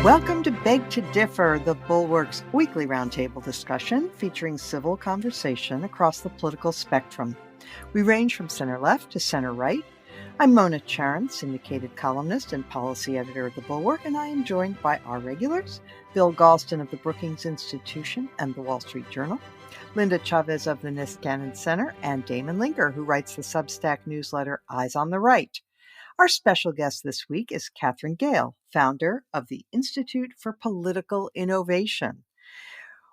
Welcome to Beg to Differ, the Bulwark's weekly roundtable discussion featuring civil conversation across the political spectrum. We range from center-left to center-right. I'm Mona Charen, syndicated columnist and policy editor of the Bulwark, and I am joined by our regulars, Bill Galston of the Brookings Institution and the Wall Street Journal, Linda Chavez of the Niskanen Center, and Damon Linker, who writes the Substack newsletter Eyes on the Right. Our special guest this week is Katherine Gehl, founder of the Institute for Political Innovation.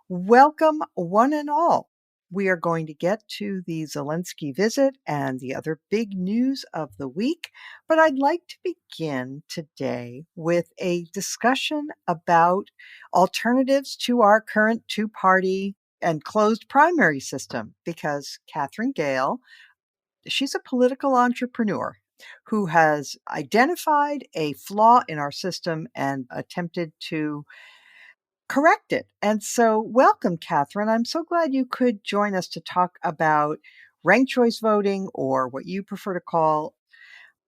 Welcome, one and all. We are going to get to the Zelensky visit and the other big news of the week, but I'd like to begin today with a discussion about alternatives to our current two-party and closed primary system, because Katherine Gehl, she's a political entrepreneur who has identified a flaw in our system and attempted to correct it. And so welcome, Katherine. I'm so glad you could join us to talk about ranked choice voting, or what you prefer to call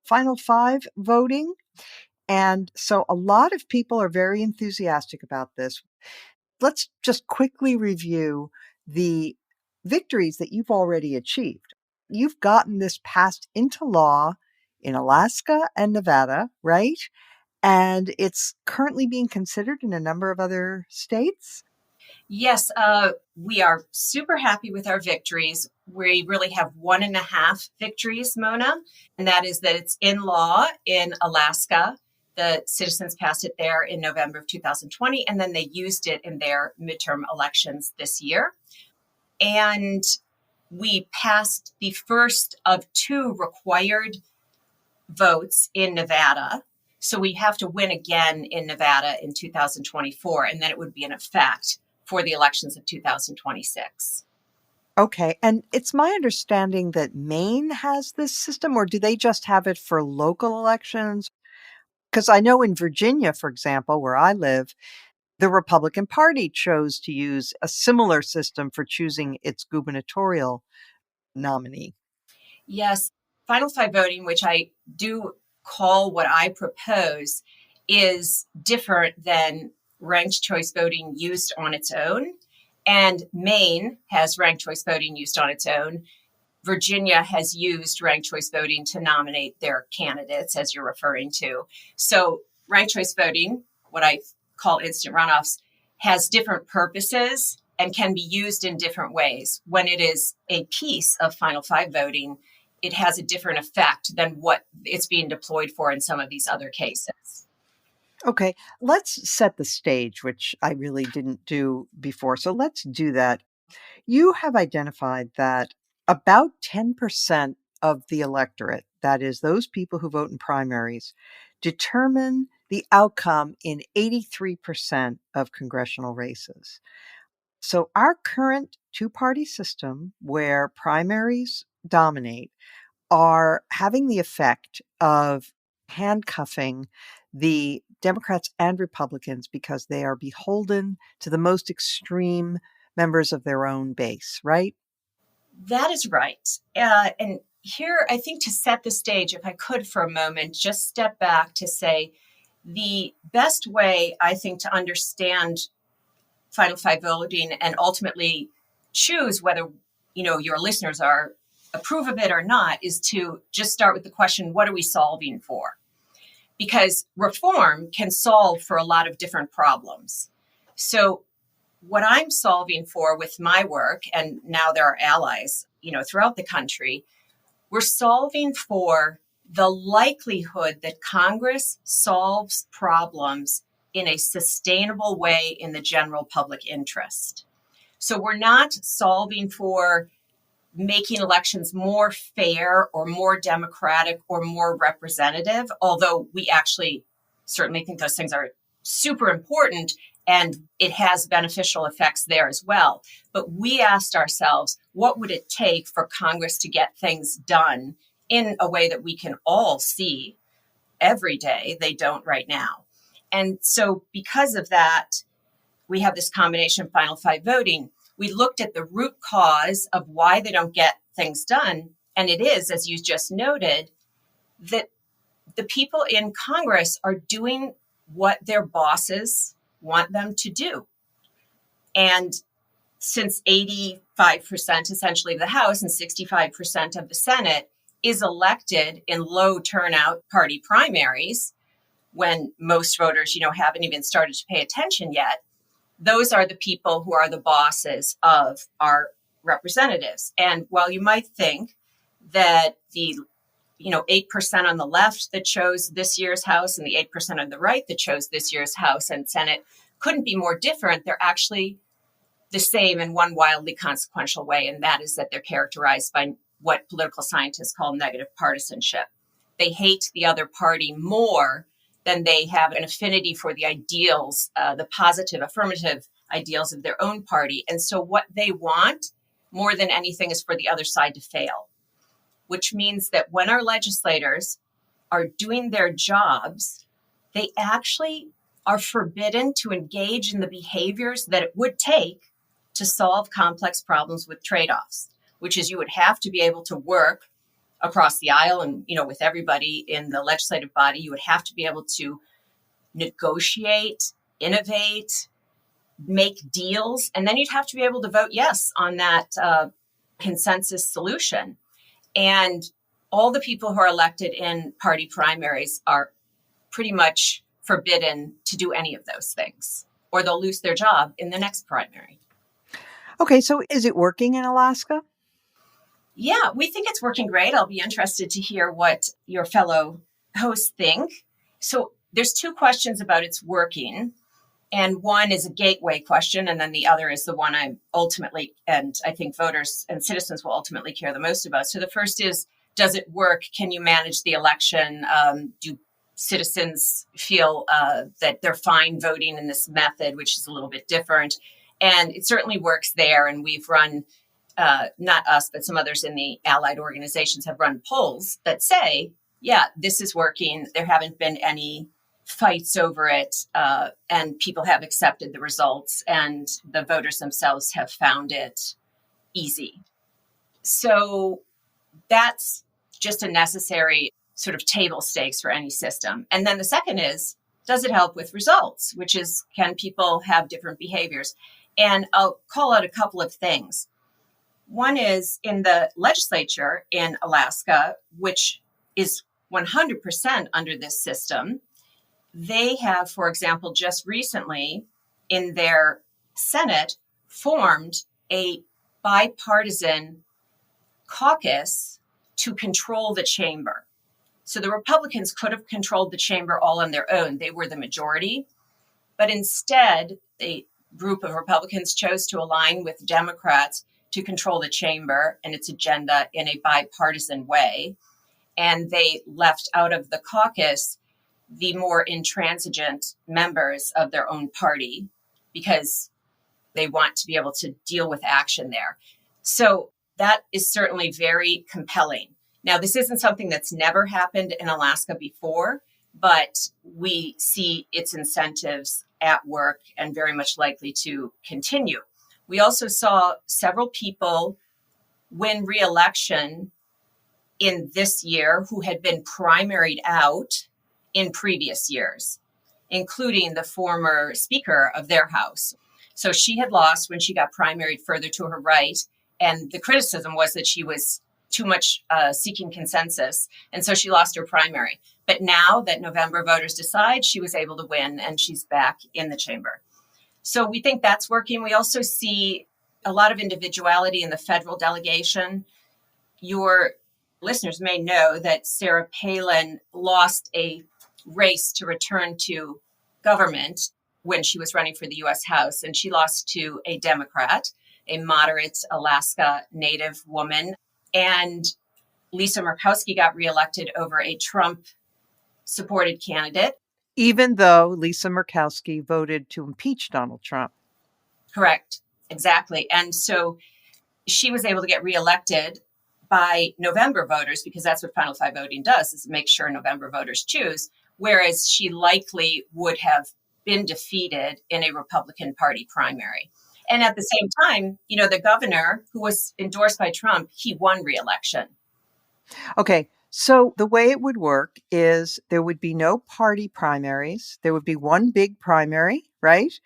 Final Five voting. And so a lot of people are very enthusiastic about this. Let's just quickly review the victories that you've already achieved. You've gotten this passed into law in Alaska and Nevada, right? And it's currently being considered in a number of other states. Yes, we are super happy with our victories. We really have 1.5 victories, Mona, and that is that it's in law in Alaska. The citizens passed it there in November of 2020, and then they used it in their midterm elections this year. And we passed the first of 2 required votes in Nevada. So we have to win again in Nevada in 2024, and then it would be in effect for the elections of 2026. Okay. And it's my understanding that Maine has this system, or do they just have it for local elections? Because I know in Virginia, for example, where I live, the Republican Party chose to use a similar system for choosing its gubernatorial nominee. Yes, Final Five voting, which I do call what I propose, is different than ranked choice voting used on its own. And Maine has ranked choice voting used on its own. Virginia has used ranked choice voting to nominate their candidates, as you're referring to. So ranked choice voting, what I call instant runoffs, has different purposes and can be used in different ways. When it is a piece of Final Five voting, it has a different effect than what it's being deployed for in some of these other cases. Okay, let's set the stage, which I really didn't do before. So let's do that. You have identified that about 10% of the electorate, that is, those people who vote in primaries, determine the outcome in 83% of congressional races. So our current two-party system, where primaries dominate, are having the effect of handcuffing the Democrats and Republicans because they are beholden to the most extreme members of their own base, right? That is right. And here, I think to set the stage, if I could for a moment, just step back to say the best way, I think, to understand Final Five voting and ultimately choose whether, your listeners approve of it or not, is to just start with the question, what are we solving for? Because reform can solve for a lot of different problems. So what I'm solving for with my work, and now there are allies, throughout the country, we're solving for the likelihood that Congress solves problems in a sustainable way in the general public interest. So we're not solving for making elections more fair or more democratic or more representative, although we actually certainly think those things are super important and it has beneficial effects there as well. But we asked ourselves, what would it take for Congress to get things done in a way that we can all see every day? They don't right now. And so because of that, we have this combination of Final Five voting. We looked at the root cause of why they don't get things done. And it is, as you just noted, that the people in Congress are doing what their bosses want them to do. And since 85% essentially of the House and 65% of the Senate is elected in low turnout party primaries, when most voters, haven't even started to pay attention yet, those are the people who are the bosses of our representatives. And while you might think that the 8% on the left that chose this year's House and the 8% on the right that chose this year's House and Senate couldn't be more different, they're actually the same in one wildly consequential way, and that is that they're characterized by what political scientists call negative partisanship. They hate the other party more than they have an affinity for the ideals, the positive, affirmative ideals of their own party. And so what they want more than anything is for the other side to fail, which means that when our legislators are doing their jobs, they actually are forbidden to engage in the behaviors that it would take to solve complex problems with trade-offs, which is you would have to be able to work across the aisle and, with everybody in the legislative body. You would have to be able to negotiate, innovate, make deals, and then you'd have to be able to vote yes on that consensus solution. And all the people who are elected in party primaries are pretty much forbidden to do any of those things, or they'll lose their job in the next primary. Okay, so is it working in Alaska? Yeah, we think it's working great. I'll be interested to hear what your fellow hosts think. So there's two questions about its working. And one is a gateway question, and then the other is the one I ultimately, and I think voters and citizens will ultimately care the most about. So the first is, does it work? Can you manage the election? Do citizens feel that they're fine voting in this method, which is a little bit different? And it certainly works there. And we've run, not us, but some others in the allied organizations have run polls that say, yeah, this is working. There haven't been any fights over it, and people have accepted the results, and the voters themselves have found it easy. So that's just a necessary sort of table stakes for any system. And then the second is, does it help with results, which is, can people have different behaviors? And I'll call out a couple of things. One is in the legislature in Alaska, which is 100% under this system. They have, for example, just recently in their Senate formed a bipartisan caucus to control the chamber. So the Republicans could have controlled the chamber all on their own. They were the majority. But instead, a group of Republicans chose to align with Democrats to control the chamber and its agenda in a bipartisan way. And they left out of the caucus the more intransigent members of their own party because they want to be able to deal with action there. So that is certainly very compelling. Now, this isn't something that's never happened in Alaska before, but we see its incentives at work and very much likely to continue. We also saw several people win re-election in this year who had been primaried out in previous years, including the former speaker of their house. So she had lost when she got primaried further to her right. And the criticism was that she was too much seeking consensus. And so she lost her primary. But now that November voters decide, she was able to win and she's back in the chamber. So we think that's working. We also see a lot of individuality in the federal delegation. Your listeners may know that Sarah Palin lost a race to return to government when she was running for the U.S. House, and she lost to a Democrat, a moderate Alaska Native woman. And Lisa Murkowski got reelected over a Trump-supported candidate. Even though Lisa Murkowski voted to impeach Donald Trump. Correct. Exactly. And so she was able to get reelected by November voters, because that's what Final Five voting does, is make sure November voters choose, whereas she likely would have been defeated in a Republican Party primary. And at the same time, the governor who was endorsed by Trump, he won re-election. Okay, So the way it would work is there would be no party primaries. There would be one big primary, right?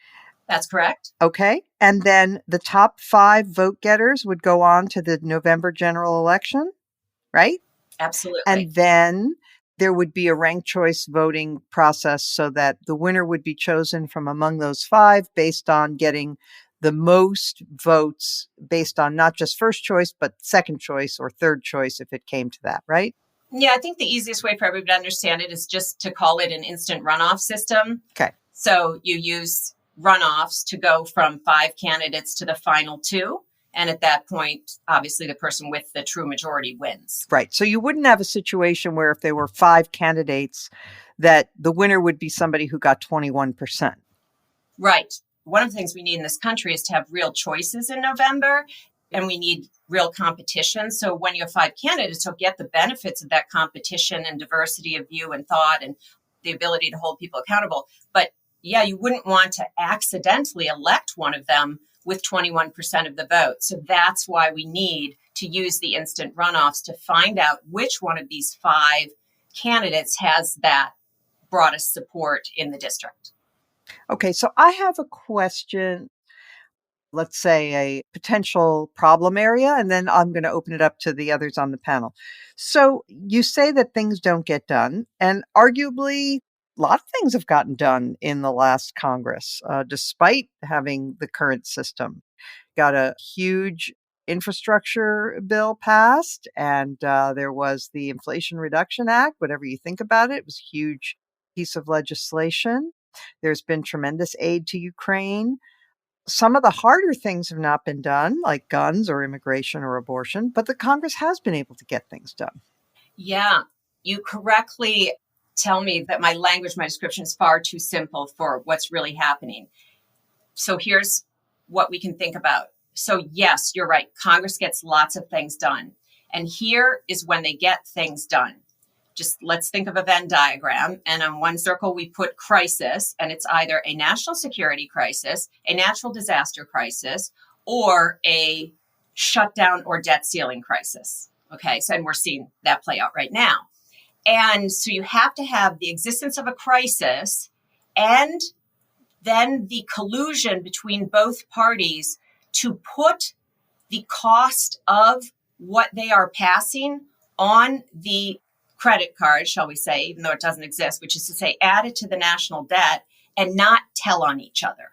That's correct. Okay. And then the top 5 vote getters would go on to the November general election, right? Absolutely. And then there would be a ranked choice voting process so that the winner would be chosen from among those 5 based on getting the most votes based on not just first choice, but second choice or third choice if it came to that, right? Yeah, I think the easiest way for everybody to understand it is just to call it an instant runoff system. Okay. So you use runoffs to go from 5 candidates to the final 2. And at that point, obviously, the person with the true majority wins. Right. So you wouldn't have a situation where if there were 5 candidates, that the winner would be somebody who got 21%. Right. One of the things we need in this country is to have real choices in November, and we need real competition. So when you have 5 candidates, you'll get the benefits of that competition and diversity of view and thought and the ability to hold people accountable. But yeah, you wouldn't want to accidentally elect one of them with 21% of the vote. So that's why we need to use the instant runoffs to find out which one of these 5 candidates has that broadest support in the district. Okay, so I have a question, let's say a potential problem area, and then I'm going to open it up to the others on the panel. So you say that things don't get done, and arguably a lot of things have gotten done in the last Congress, despite having the current system. Got a huge infrastructure bill passed, and there was the Inflation Reduction Act. Whatever you think about it, it was a huge piece of legislation. There's been tremendous aid to Ukraine. Some of the harder things have not been done, like guns or immigration or abortion, but the Congress has been able to get things done. Yeah, you correctly tell me that my language, my description is far too simple for what's really happening. So here's what we can think about. So yes, you're right. Congress gets lots of things done. And here is when they get things done. Just let's think of a Venn diagram. And on one circle, we put crisis, and it's either a national security crisis, a natural disaster crisis, or a shutdown or debt ceiling crisis. Okay, so and we're seeing that play out right now. And so you have to have the existence of a crisis and then the collusion between both parties to put the cost of what they are passing on the credit card, shall we say, even though it doesn't exist, which is to say, add it to the national debt and not tell on each other.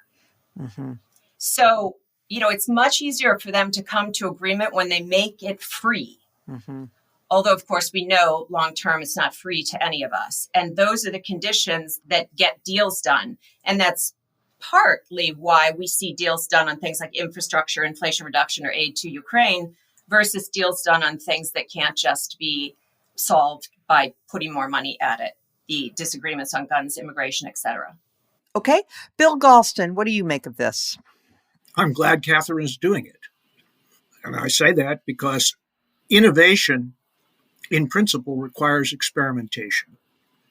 Mm-hmm. So, it's much easier for them to come to agreement when they make it free. Mm-hmm. Although, of course, we know long-term it's not free to any of us. And those are the conditions that get deals done. And that's partly why we see deals done on things like infrastructure, inflation reduction, or aid to Ukraine versus deals done on things that can't just be solved by putting more money at it. The disagreements on guns, immigration, etc. Okay. Bill Galston, what do you make of this? I'm glad Katherine is doing it. And I say that because innovation, in principle, requires experimentation.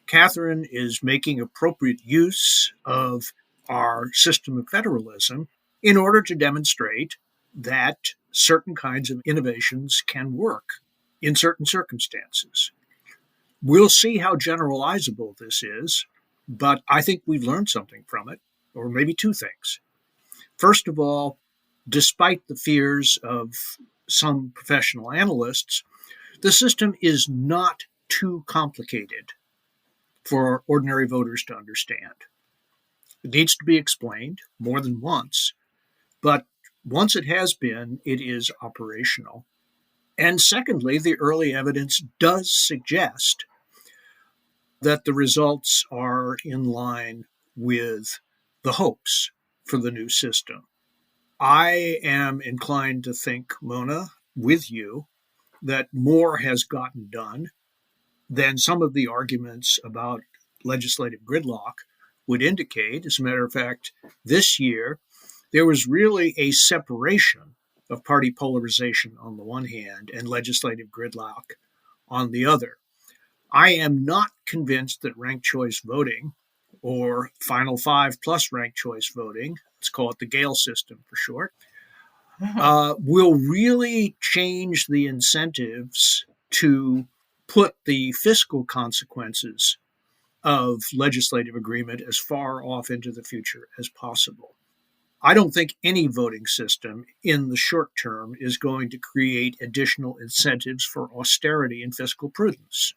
Katherine is making appropriate use of our system of federalism in order to demonstrate that certain kinds of innovations can work in certain circumstances. We'll see how generalizable this is, but I think we've learned something from it, or maybe 2 things. First of all, despite the fears of some professional analysts, the system is not too complicated for ordinary voters to understand. It needs to be explained more than once, but once it has been, it is operational. And secondly, the early evidence does suggest that the results are in line with the hopes for the new system. I am inclined to think, Mona, with you, that more has gotten done than some of the arguments about legislative gridlock would indicate. As a matter of fact, this year, there was really a separation of party polarization on the one hand and legislative gridlock on the other. I am not convinced that ranked choice voting or Final 5 plus ranked choice voting, let's call it the Gehl system for short, will really change the incentives to put the fiscal consequences of legislative agreement as far off into the future as possible. I don't think any voting system in the short term is going to create additional incentives for austerity and fiscal prudence.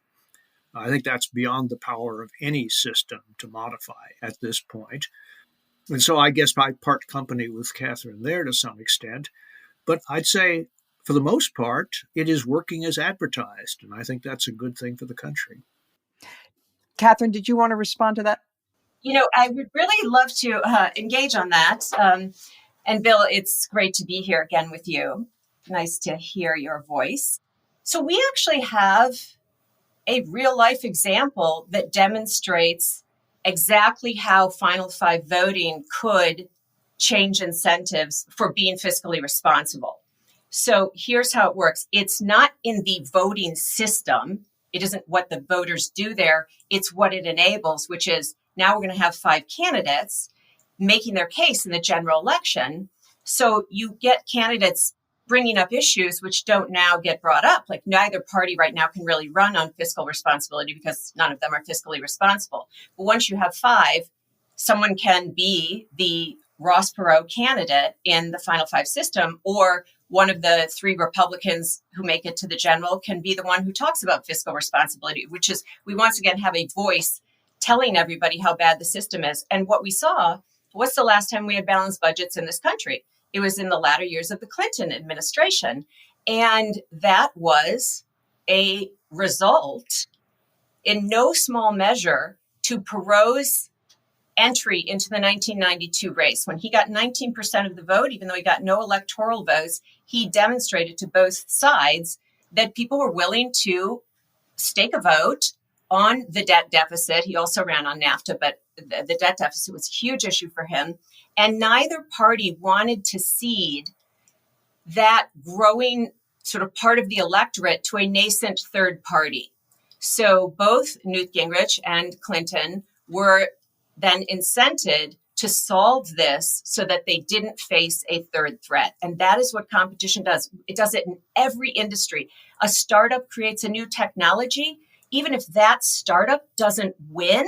I think that's beyond the power of any system to modify at this point. And so I guess I part company with Katherine there to some extent. But I'd say, for the most part, it is working as advertised. And I think that's a good thing for the country. Katherine, did you want to respond to that? I would really love to engage on that. And Bill, it's great to be here again with you. Nice to hear your voice. So we actually have a real life example that demonstrates exactly how Final Five voting could change incentives for being fiscally responsible. So here's how it works. It's not in the voting system. It isn't what the voters do there. It's what it enables, which is now we're going to have 5 candidates making their case in the general election. So you get candidates bringing up issues which don't now get brought up. Like neither party right now can really run on fiscal responsibility because none of them are fiscally responsible. But once you have 5, someone can be the Ross Perot candidate in the Final Five system, or one of the 3 Republicans who make it to the general can be the one who talks about fiscal responsibility, which is we once again have a voice telling everybody how bad the system is. And what we saw, what's the last time we had balanced budgets in this country? It was in the latter years of the Clinton administration. And that was a result in no small measure to Perot's entry into the 1992 race. When he got 19% of the vote, even though he got no electoral votes, he demonstrated to both sides that people were willing to stake a vote on the debt deficit. He also ran on NAFTA, but the debt deficit was a huge issue for him. And neither party wanted to cede that growing sort of part of the electorate to a nascent third party. So both Newt Gingrich and Clinton were then incented to solve this so that they didn't face a third threat. And that is what competition does. It does it in every industry. A startup creates a new technology. Even if that startup doesn't win,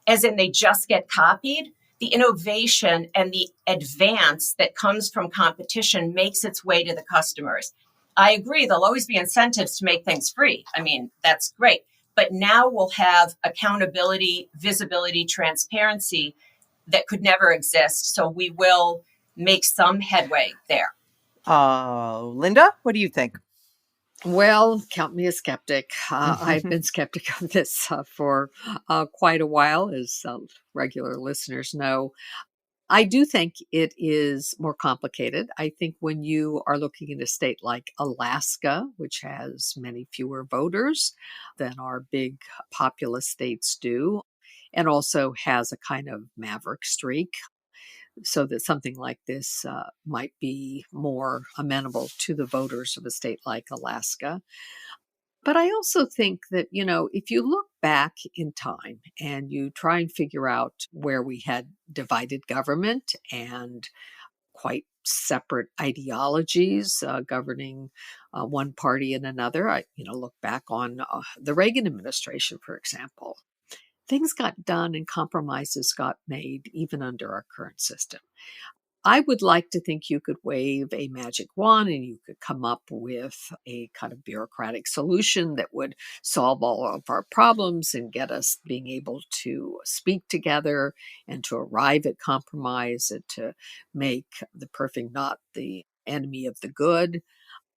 as in they just get copied, the innovation and the advance that comes from competition makes its way to the customers. I agree, there'll always be incentives to make things free. I mean, that's great. But now we'll have accountability, visibility, transparency that could never exist. So we will make some headway there. Linda, what do you think? Well, count me a skeptic. I've been skeptic of this for quite a while, as regular listeners know. I do think it is more complicated. I think when you are looking at a state like Alaska, which has many fewer voters than our big populous states do, and also has a kind of maverick streak, so that something like this might be more amenable to the voters of a state like Alaska. But I also think that, if you look back in time and you try and figure out where we had divided government and quite separate ideologies governing one party and another, I look back on the Reagan administration, for example. Things got done and compromises got made even under our current system. I would like to think you could wave a magic wand and you could come up with a kind of bureaucratic solution that would solve all of our problems and get us being able to speak together and to arrive at compromise and to make the perfect not the enemy of the good.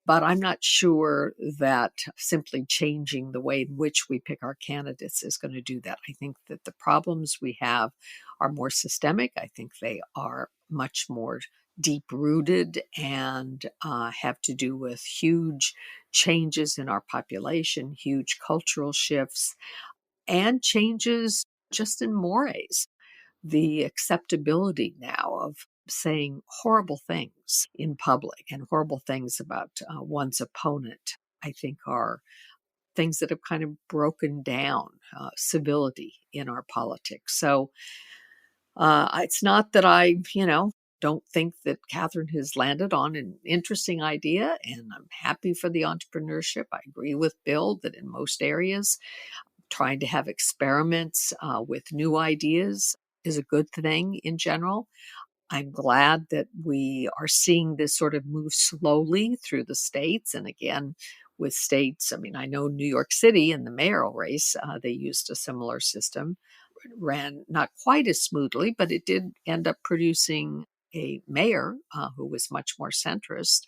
But I'm not sure that simply changing the way in which we pick our candidates is going to do that. I think that the problems we have are more systemic. I think they are much more deep-rooted and have to do with huge changes in our population, huge cultural shifts, and changes just in mores. The acceptability now of saying horrible things in public and horrible things about one's opponent, I think are things that have kind of broken down civility in our politics. So it's not that I, don't think that Katherine has landed on an interesting idea, and I'm happy for the entrepreneurship. I agree with Bill that in most areas, trying to have experiments with new ideas is a good thing in general. I'm glad that we are seeing this sort of move slowly through the states. And again, with states, I mean, I know New York City in the mayoral race, they used a similar system. It ran not quite as smoothly, but it did end up producing a mayor who was much more centrist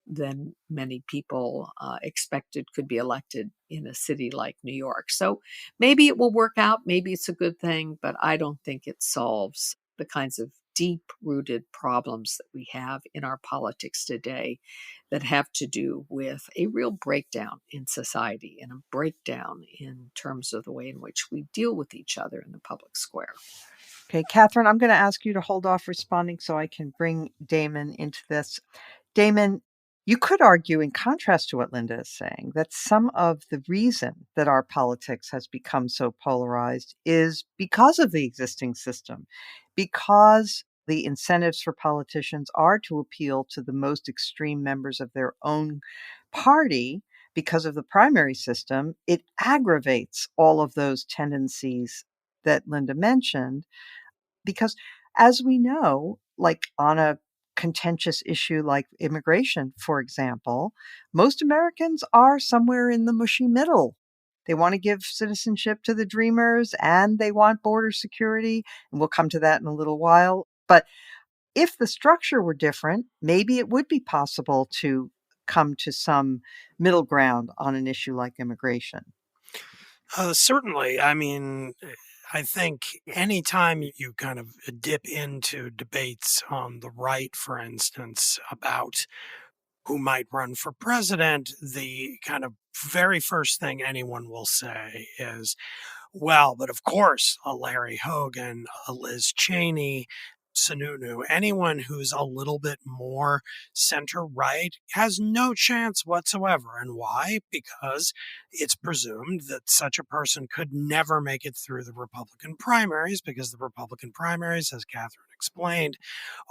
than many people expected could be elected in a city like New York. So maybe it will work out. Maybe it's a good thing, but I don't think it solves the kinds of deep rooted problems that we have in our politics today that have to do with a real breakdown in society and a breakdown in terms of the way in which we deal with each other in the public square. Okay, Katherine, I'm going to ask you to hold off responding so I can bring Damon into this. Damon, you could argue, in contrast to what Linda is saying, that some of the reason that our politics has become so polarized is because of the existing system, because the incentives for politicians are to appeal to the most extreme members of their own party. Because of the primary system, it aggravates all of those tendencies that Linda mentioned. Because as we know, like on a contentious issue like immigration, for example, most Americans are somewhere in the mushy middle. They want to give citizenship to the dreamers and they want border security. And we'll come to that in a little while. But if the structure were different, maybe it would be possible to come to some middle ground on an issue like immigration. Certainly. I mean, I think anytime you kind of dip into debates on the right, for instance, about who might run for president, the kind of very first thing anyone will say is, well, but of course, a Larry Hogan, a Liz Cheney, Sununu, anyone who's a little bit more center right has no chance whatsoever. And why? Because it's presumed that such a person could never make it through the Republican primaries, because the Republican primaries, as Katherine explained,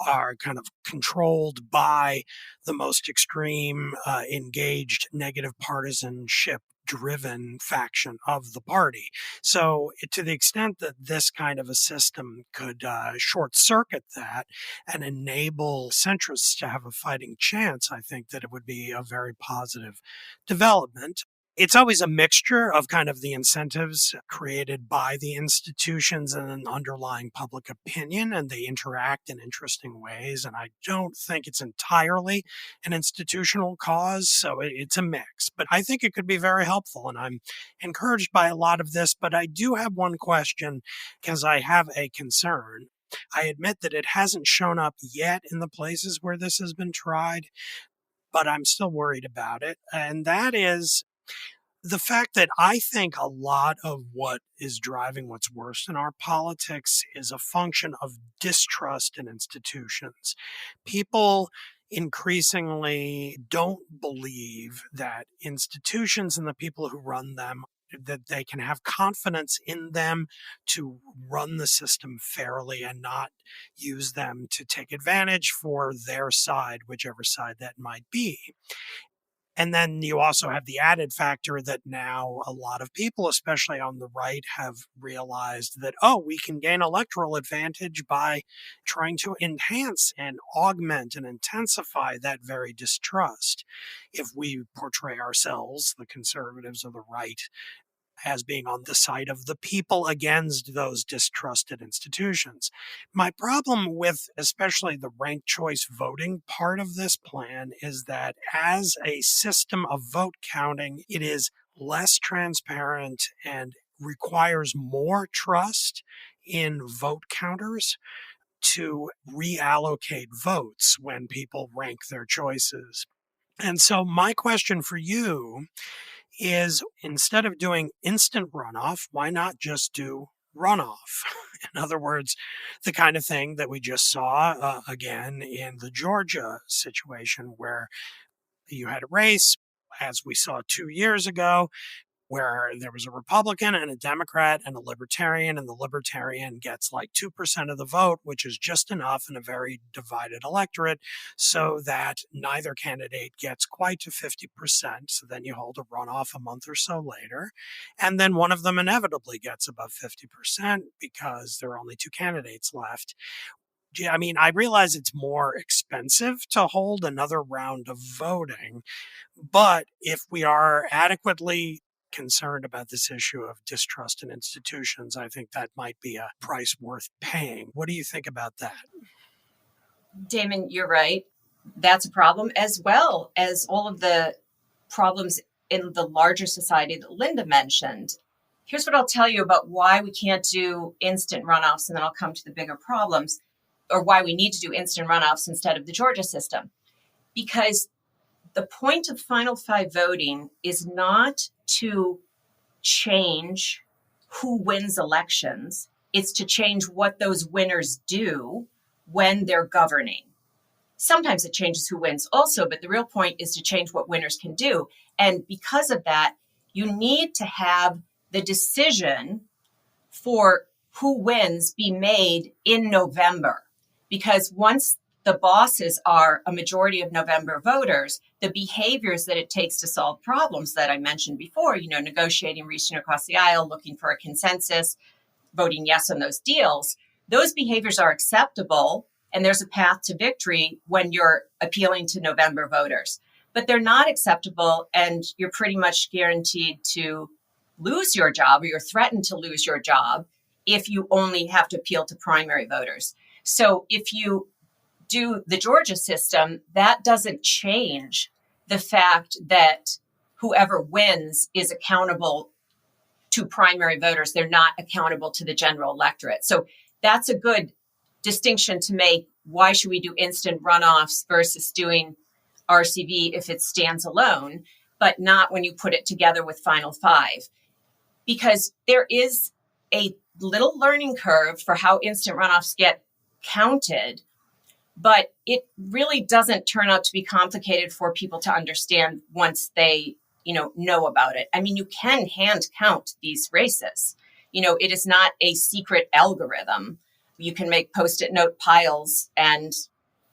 are kind of controlled by the most extreme, engaged, negative partisanship driven faction of the party. So to the extent that this kind of a system could short circuit that and enable centrists to have a fighting chance, I think that it would be a very positive development. It's always a mixture of kind of the incentives created by the institutions and an underlying public opinion, and they interact in interesting ways. And I don't think it's entirely an institutional cause, so it's a mix. But I think it could be very helpful, and I'm encouraged by a lot of this. But I do have one question because I have a concern. I admit that it hasn't shown up yet in the places where this has been tried, but I'm still worried about it. And that is the fact that I think a lot of what is driving what's worse in our politics is a function of distrust in institutions. People increasingly don't believe that institutions and the people who run them, that they can have confidence in them to run the system fairly and not use them to take advantage for their side, whichever side that might be. And then you also have the added factor that now a lot of people, especially on the right, have realized that, oh, we can gain electoral advantage by trying to enhance and augment and intensify that very distrust. If we portray ourselves, the conservatives or the right, as being on the side of the people against those distrusted institutions. My problem with especially the ranked choice voting part of this plan is that as a system of vote counting, it is less transparent and requires more trust in vote counters to reallocate votes when people rank their choices. And so my question for you is, instead of doing instant runoff, why not just do runoff? In other words, the kind of thing that we just saw again in the Georgia situation, where you had a race, as we saw 2 years ago, where there was a Republican and a Democrat and a Libertarian, and the Libertarian gets like 2% of the vote, which is just enough in a very divided electorate so that neither candidate gets quite to 50%. So then you hold a runoff a month or so later, and then one of them inevitably gets above 50% because there are only two candidates left. I mean, I realize it's more expensive to hold another round of voting, but if we are adequately concerned about this issue of distrust in institutions, I think that might be a price worth paying. What do you think about that? Damon, you're right. That's a problem, as well as all of the problems in the larger society that Linda mentioned. Here's what I'll tell you about why we can't do instant runoffs, and then I'll come to the bigger problems, or why we need to do instant runoffs instead of the Georgia system. Because the point of Final Five voting is not to change who wins elections. It's to change what those winners do when they're governing. Sometimes it changes who wins also, but the real point is to change what winners can do. And because of that, you need to have the decision for who wins be made in November. Because once the bosses are a majority of November voters, the behaviors that it takes to solve problems that I mentioned before, negotiating, reaching across the aisle, looking for a consensus, voting yes on those deals, those behaviors are acceptable, and there's a path to victory when you're appealing to November voters. But they're not acceptable, and you're pretty much guaranteed to lose your job, or you're threatened to lose your job if you only have to appeal to primary voters. So if you do the Georgia system, that doesn't change the fact that whoever wins is accountable to primary voters. They're not accountable to the general electorate. So that's a good distinction to make. Why should we do instant runoffs versus doing RCV if it stands alone, but not when you put it together with Final Five? Because there is a little learning curve for how instant runoffs get counted, but it really doesn't turn out to be complicated for people to understand once they, know about it. I mean, you can hand count these races. It is not a secret algorithm. You can make Post-it note piles, and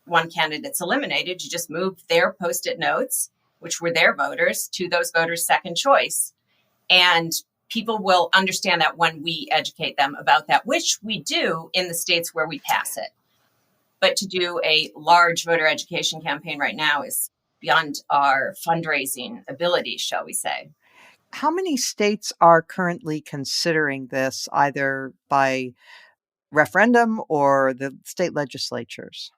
one candidate's eliminated. You just move their Post-it notes, which were their voters, to those voters' second choice. And people will understand that when we educate them about that, which we do in the states where we pass it. But to do a large voter education campaign right now is beyond our fundraising ability, shall we say. How many states are currently considering this, either by referendum or the state legislatures?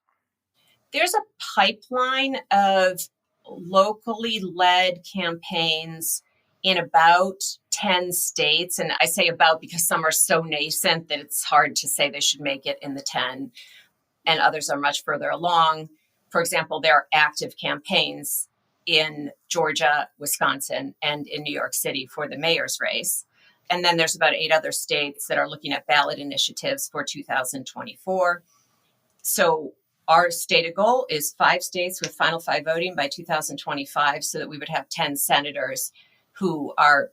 There's a pipeline of locally led campaigns in about 10 states. And I say about because some are so nascent that it's hard to say they should make it in the 10, and others are much further along. For example, there are active campaigns in Georgia, Wisconsin, and in New York City for the mayor's race. And then there's about 8 other states that are looking at ballot initiatives for 2024. So our stated goal is 5 states with Final Five voting by 2025, so that we would have 10 senators who are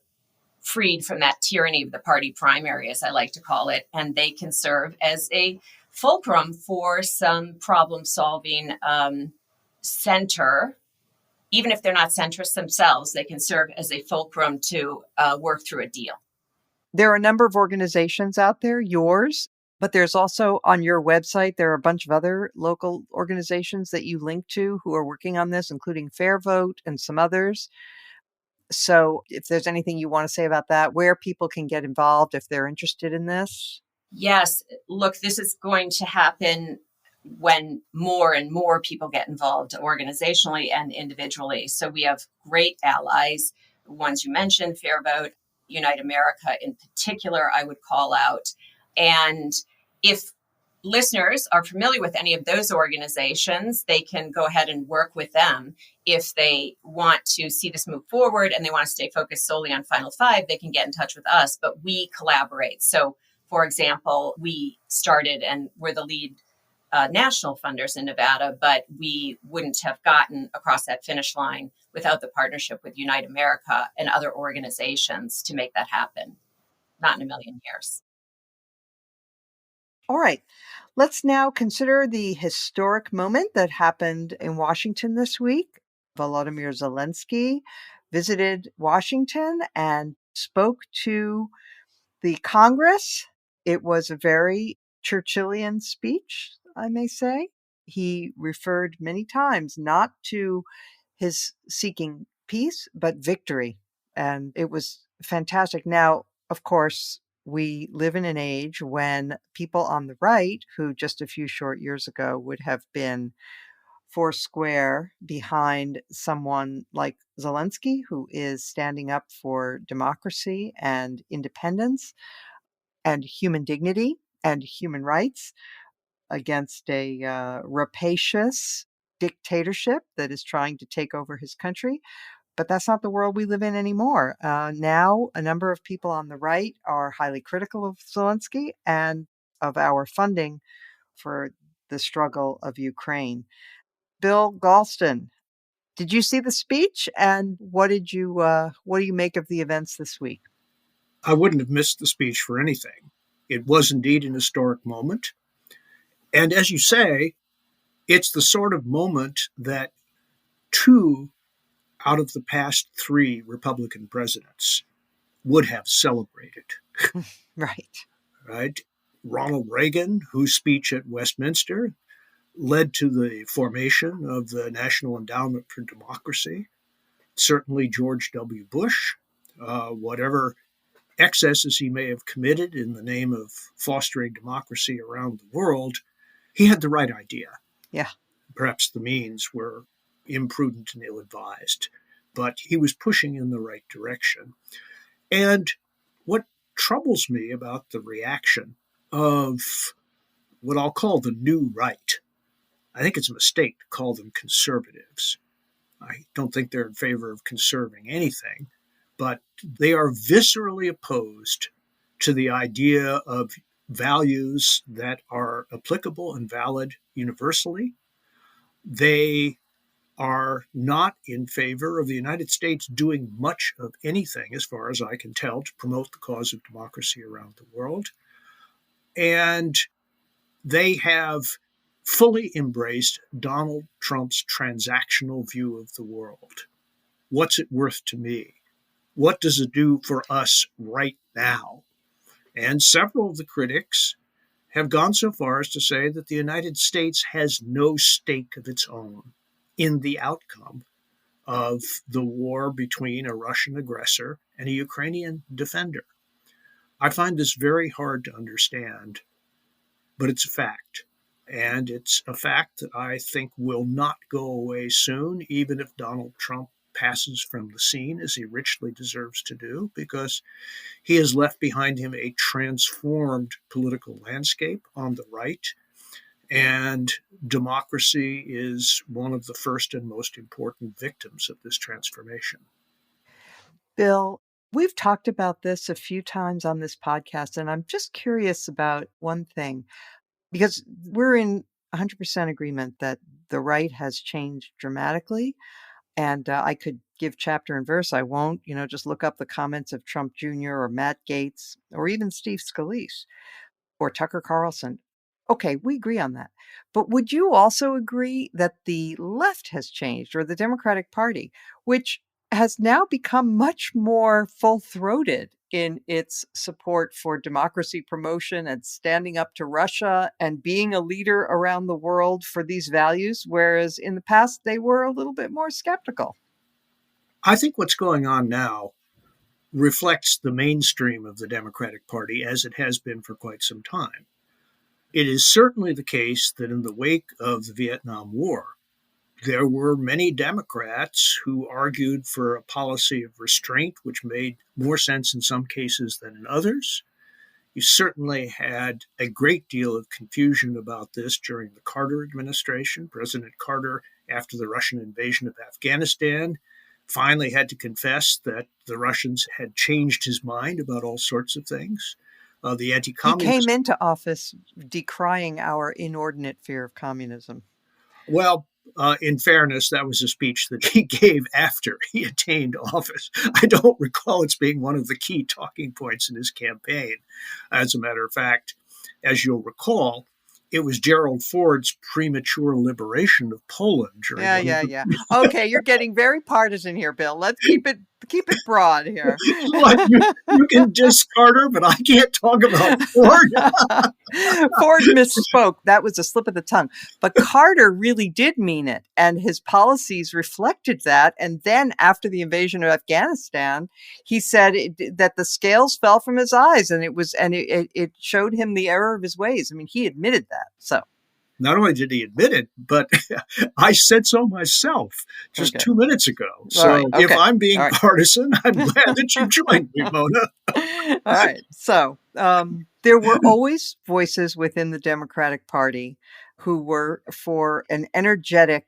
freed from that tyranny of the party primary, as I like to call it, and they can serve as a fulcrum for some problem-solving center. Even if they're not centrists themselves, they can serve as a fulcrum to work through a deal. There are a number of organizations out there, yours, but there's also on your website, there are a bunch of other local organizations that you link to who are working on this, including Fair Vote and some others. So if there's anything you want to say about that, where people can get involved if they're interested in this? Yes, look, this is going to happen when more and more people get involved organizationally and individually. So we have great allies, the ones you mentioned, Fair Vote, Unite America in particular, I would call out. And if listeners are familiar with any of those organizations, they can go ahead and work with them. If they want to see this move forward and they want to stay focused solely on Final Five, they can get in touch with us, but we collaborate. So, for example, we started and we're the lead national funders in Nevada, but we wouldn't have gotten across that finish line without the partnership with Unite America and other organizations to make that happen. Not in a million years. All right. Let's now consider the historic moment that happened in Washington this week. Volodymyr Zelensky visited Washington and spoke to the Congress. It was a very Churchillian speech, I may say. He referred many times not to his seeking peace, but victory. And it was fantastic. Now, of course, we live in an age when people on the right, who just a few short years ago would have been foursquare behind someone like Zelensky, who is standing up for democracy and independence and human dignity and human rights against a rapacious dictatorship that is trying to take over his country. But that's not the world we live in anymore. Now, a number of people on the right are highly critical of Zelensky and of our funding for the struggle of Ukraine. Bill Galston, did you see the speech, and what do you make of the events this week? I wouldn't have missed the speech for anything. It was indeed an historic moment. And as you say, it's the sort of moment that 2 out of the past 3 Republican presidents would have celebrated. Right. Right? Ronald Reagan, whose speech at Westminster led to the formation of the National Endowment for Democracy. Certainly George W. Bush, whatever excesses he may have committed in the name of fostering democracy around the world, he had the right idea. Yeah. Perhaps the means were imprudent and ill-advised, but he was pushing in the right direction. And what troubles me about the reaction of what I'll call the new right, I think it's a mistake to call them conservatives. I don't think they're in favor of conserving anything, but they are viscerally opposed to the idea of values that are applicable and valid universally. They are not in favor of the United States doing much of anything, as far as I can tell, to promote the cause of democracy around the world. And they have fully embraced Donald Trump's transactional view of the world. What's it worth to me? What does it do for us right now? And several of the critics have gone so far as to say that the United States has no stake of its own in the outcome of the war between a Russian aggressor and a Ukrainian defender. I find this very hard to understand, but it's a fact. And it's a fact that I think will not go away soon, even if Donald Trump passes from the scene, as he richly deserves to do, because he has left behind him a transformed political landscape on the right. And democracy is one of the first and most important victims of this transformation. Bill, we've talked about this a few times on this podcast, and I'm just curious about one thing, because we're in 100% agreement that the right has changed dramatically. And I could give chapter and verse. I won't, just look up the comments of Trump Jr. or Matt Gaetz or even Steve Scalise or Tucker Carlson. Okay, we agree on that. But would you also agree that the left has changed, or the Democratic Party, which has now become much more full-throated in its support for democracy promotion and standing up to Russia and being a leader around the world for these values, whereas in the past they were a little bit more skeptical? I think what's going on now reflects the mainstream of the Democratic Party as it has been for quite some time. It is certainly the case that in the wake of the Vietnam War, there were many Democrats who argued for a policy of restraint, which made more sense in some cases than in others. You certainly had a great deal of confusion about this during the Carter administration. President Carter, after the Russian invasion of Afghanistan, finally had to confess that the Russians had changed his mind about all sorts of things. the He anti-communist. came into office decrying our inordinate fear of communism. Well, in fairness, that was a speech that he gave after he attained office. I don't recall it being one of the key talking points in his campaign. As a matter of fact, as you'll recall, it was Gerald Ford's premature liberation of Poland during Yeah. Okay, you're getting very partisan here, Bill. Let's keep it broad here. What, you can diss Carter, but I can't talk about Ford. Ford misspoke. That was a slip of the tongue. But Carter really did mean it, and his policies reflected that. And then after the invasion of Afghanistan, he said that the scales fell from his eyes, and it showed him the error of his ways. I mean, he admitted that. So not only did he admit it, but I said so myself just 2 minutes ago. So if I'm being partisan, I'm glad that you joined me, Mona. All right. So there were always voices within the Democratic Party who were for an energetic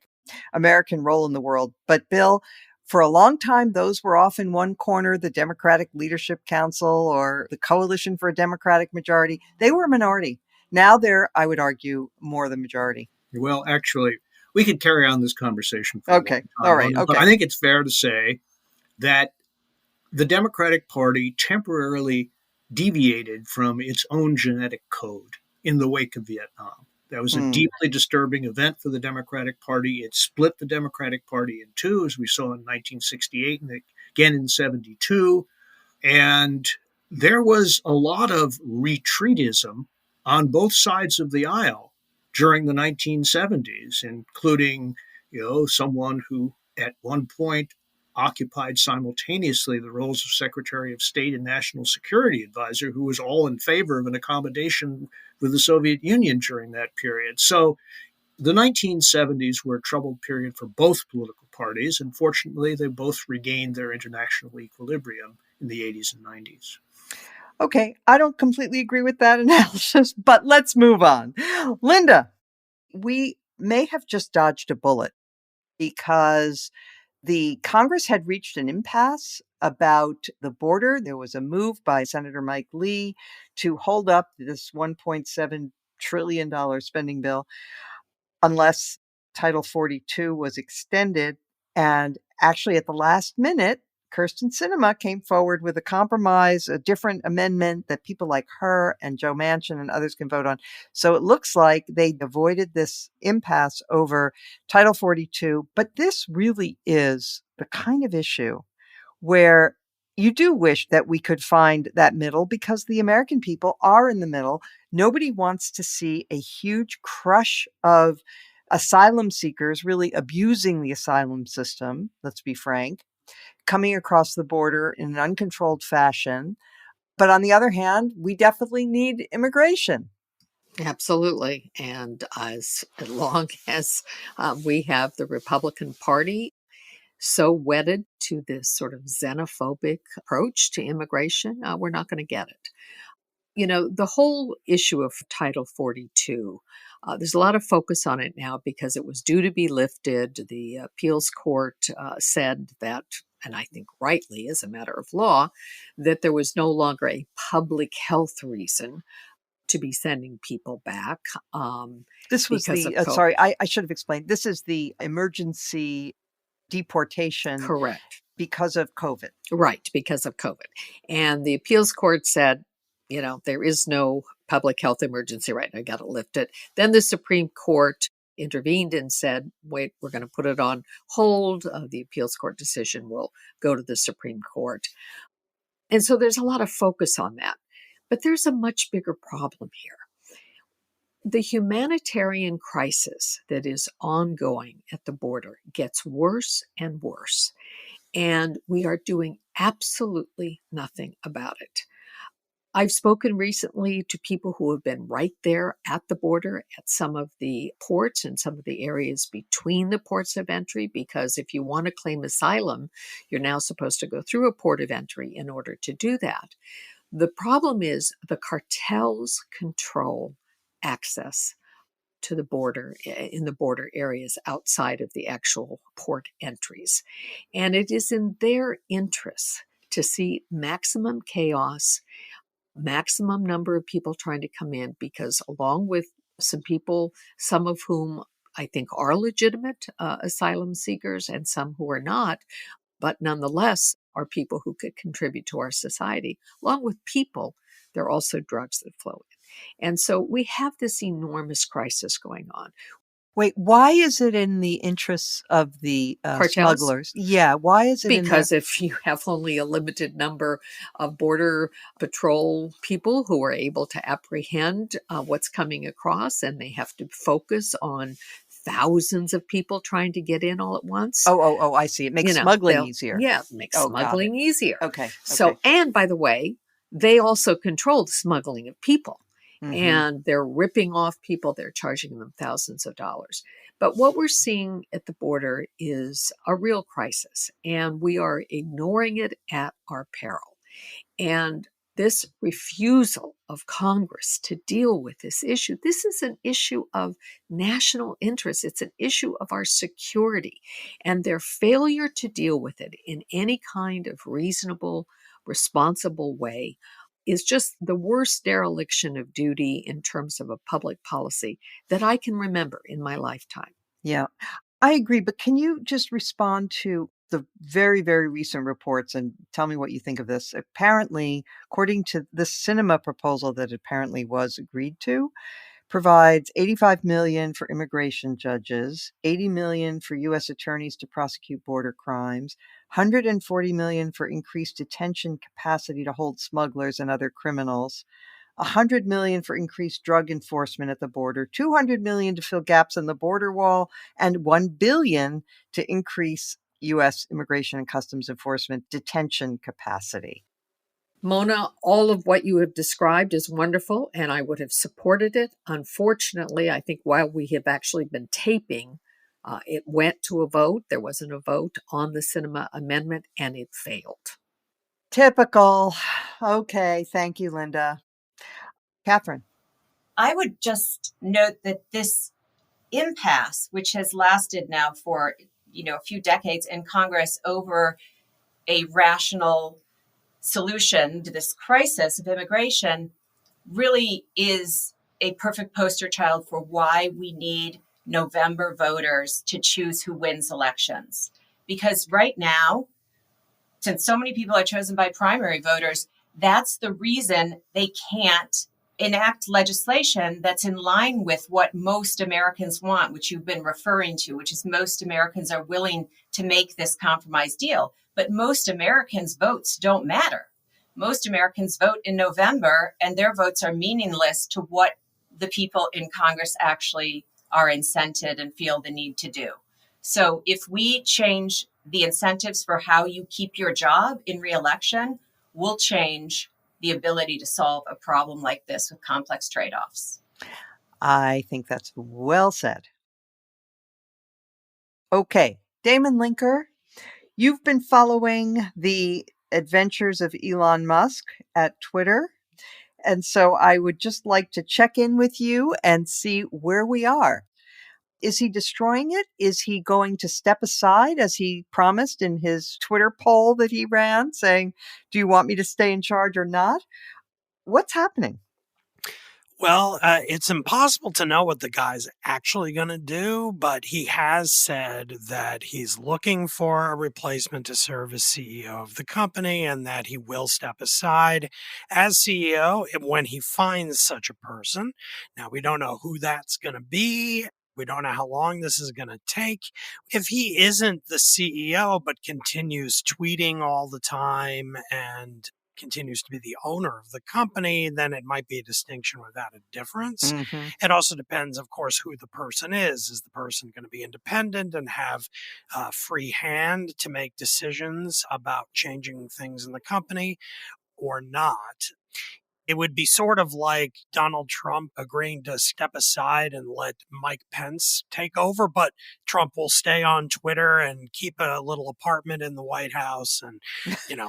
American role in the world. But Bill, for a long time, those were off in one corner, the Democratic Leadership Council or the Coalition for a Democratic Majority. They were a minority. Now they're, I would argue, more the majority. Well, actually, we could carry on this conversation for okay. All right. Okay. But I think it's fair to say that the Democratic Party temporarily deviated from its own genetic code in the wake of Vietnam. That was a deeply disturbing event for the Democratic Party. It split the Democratic Party in two, as we saw in 1968 and again in 72. And there was a lot of retreatism on both sides of the aisle during the 1970s, including, someone who at one point occupied simultaneously the roles of Secretary of State and National Security Advisor, who was all in favor of an accommodation with the Soviet Union during that period. So the 1970s were a troubled period for both political parties, and fortunately, they both regained their international equilibrium in the 80s and 90s. Okay, I don't completely agree with that analysis, but let's move on. Linda, we may have just dodged a bullet because the Congress had reached an impasse about the border. There was a move by Senator Mike Lee to hold up this $1.7 trillion spending bill unless Title 42 was extended. And actually, at the last minute, Kyrsten Sinema came forward with a compromise, a different amendment that people like her and Joe Manchin and others can vote on. So it looks like they avoided this impasse over Title 42. But this really is the kind of issue where you do wish that we could find that middle, because the American people are in the middle. Nobody wants to see a huge crush of asylum seekers really abusing the asylum system, let's be frank, coming across the border in an uncontrolled fashion. But on the other hand, we definitely need immigration. Absolutely. And as long as we have the Republican Party so wedded to this sort of xenophobic approach to immigration, we're not going to get it. The whole issue of Title 42, there's a lot of focus on it now because it was due to be lifted. The appeals court said that, and I think rightly as a matter of law, that there was no longer a public health reason to be sending people back. This was sorry, I should have explained. This is the emergency deportation. Correct. Because of COVID. Right, because of COVID. And the appeals court said, there is no public health emergency right now, got to lift it. Then the Supreme Court intervened and said, wait, we're going to put it on hold. The appeals court decision will go to the Supreme Court. And so there's a lot of focus on that. But there's a much bigger problem here. The humanitarian crisis that is ongoing at the border gets worse and worse. And we are doing absolutely nothing about it. I've spoken recently to people who have been right there at the border at some of the ports and some of the areas between the ports of entry, because if you want to claim asylum, you're now supposed to go through a port of entry in order to do that. The problem is the cartels control access to the border, in the border areas outside of the actual port entries. And it is in their interests to see maximum chaos, maximum number of people trying to come in, because along with some people, some of whom I think are legitimate asylum seekers and some who are not, but nonetheless are people who could contribute to our society. Along with people, there are also drugs that flow in. And so we have this enormous crisis going on. Wait, why is it in the interests of the Cartels? smugglers? Yeah, why is it because if you have only a limited number of border patrol people who are able to apprehend what's coming across, and they have to focus on thousands of people trying to get in all at once. Oh, I see. It makes smuggling easier. Yeah, it makes smuggling easier. Okay. So, and by the way, they also control the smuggling of people. And they're ripping off people. They're charging them thousands of dollars. But what we're seeing at the border is a real crisis, and we are ignoring it at our peril. And this refusal of Congress to deal with this issue, this is an issue of national interest. It's an issue of our security. And their failure to deal with it in any kind of reasonable, responsible way is just the worst dereliction of duty in terms of a public policy that I can remember in my lifetime. Yeah, I agree. But can you just respond to the very, very recent reports and tell me what you think of this? Apparently, according to the cinema proposal that apparently was agreed to, provides $85 million for immigration judges, $80 million for U.S. attorneys to prosecute border crimes, $140 million for increased detention capacity to hold smugglers and other criminals, $100 million for increased drug enforcement at the border, $200 million to fill gaps in the border wall, and $1 billion to increase U.S. Immigration and Customs Enforcement detention capacity. Mona, all of what you have described is wonderful, and I would have supported it. Unfortunately, I think while we have actually been taping, it went to a vote. There wasn't a vote on the cinema amendment, and it failed. Typical. Okay, thank you, Linda. Katherine. I would just note that this impasse, which has lasted now for a few decades in Congress over a rational solution to this crisis of immigration, really is a perfect poster child for why we need November voters to choose who wins elections. Because right now, since so many people are chosen by primary voters, that's the reason they can't enact legislation that's in line with what most Americans want, which you've been referring to, which is most Americans are willing to make this compromise deal. But most Americans' votes don't matter. Most Americans vote in November, and their votes are meaningless to what the people in Congress actually are incented and feel the need to do. So if we change the incentives for how you keep your job in re-election, we'll change the ability to solve a problem like this with complex trade-offs. I think that's well said. Okay, Damon Linker, you've been following the adventures of Elon Musk at Twitter. And so I would just like to check in with you and see where we are. Is he destroying it? Is he going to step aside as he promised in his Twitter poll that he ran saying, do you want me to stay in charge or not? What's happening? Well, it's impossible to know what the guy's actually going to do, but he has said that he's looking for a replacement to serve as CEO of the company and that he will step aside as CEO when he finds such a person. Now, we don't know who that's going to be. We don't know how long this is going to take. If he isn't the CEO but continues tweeting all the time and continues to be the owner of the company, then it might be a distinction without a difference. Mm-hmm. It also depends, of course, who the person is. Is the person going to be independent and have free hand to make decisions about changing things in the company or not? It would be sort of like Donald Trump agreeing to step aside and let Mike Pence take over, but Trump will stay on Twitter and keep a little apartment in the White House and,